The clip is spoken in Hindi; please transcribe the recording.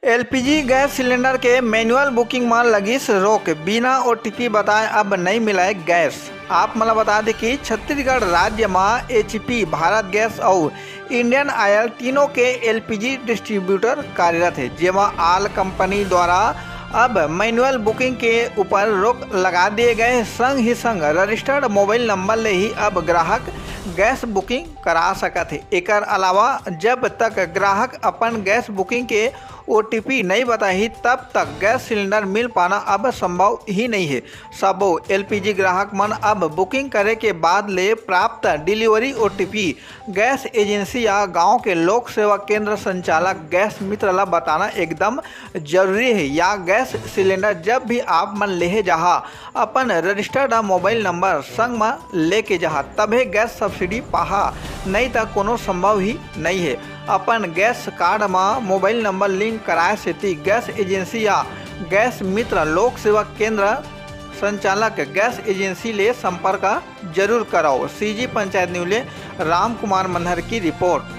एलपीजी गैस सिलेंडर के मैनुअल बुकिंग में लगी रोक, बिना ओटीपी बताए अब नहीं मिला है गैस। आप मतलब बता दें कि छत्तीसगढ़ राज्य में एचपी, भारत गैस और इंडियन ऑयल तीनों के एलपीजी डिस्ट्रीब्यूटर कार्यरत है, जेमा आल कंपनी द्वारा अब मैनुअल बुकिंग के ऊपर रोक लगा दिए गए। संग ही संग रजिस्टर्ड मोबाइल नंबर ले ही अब ग्राहक गैस बुकिंग करा सकत है। एकर अलावा जब तक ग्राहक अपन गैस बुकिंग के ओटीपी नहीं बताही तब तक गैस सिलेंडर मिल पाना अब संभव ही नहीं है। सबो एलपीजी ग्राहक मन अब बुकिंग करे के बाद ले प्राप्त डिलीवरी ओटीपी गैस एजेंसी या गांव के लोक सेवा केंद्र संचालक गैस मित्र ला बताना एकदम जरूरी है। या गैस सिलेंडर जब भी आप मन लेहे जहा अपन रजिस्टर्ड मोबाइल नंबर संग में लेके जहा तभे गैस सब्सिडी पाहा, नहीं तो कोनो संभव ही नहीं है। अपन गैस कार्ड में मोबाइल नंबर लिंक कराए सेती गैस एजेंसी या गैस मित्र लोक सेवा केंद्र संचालक गैस एजेंसी ले संपर्क जरूर कराओ। सीजी पंचायत न्यूज ले राम कुमार मनहर की रिपोर्ट।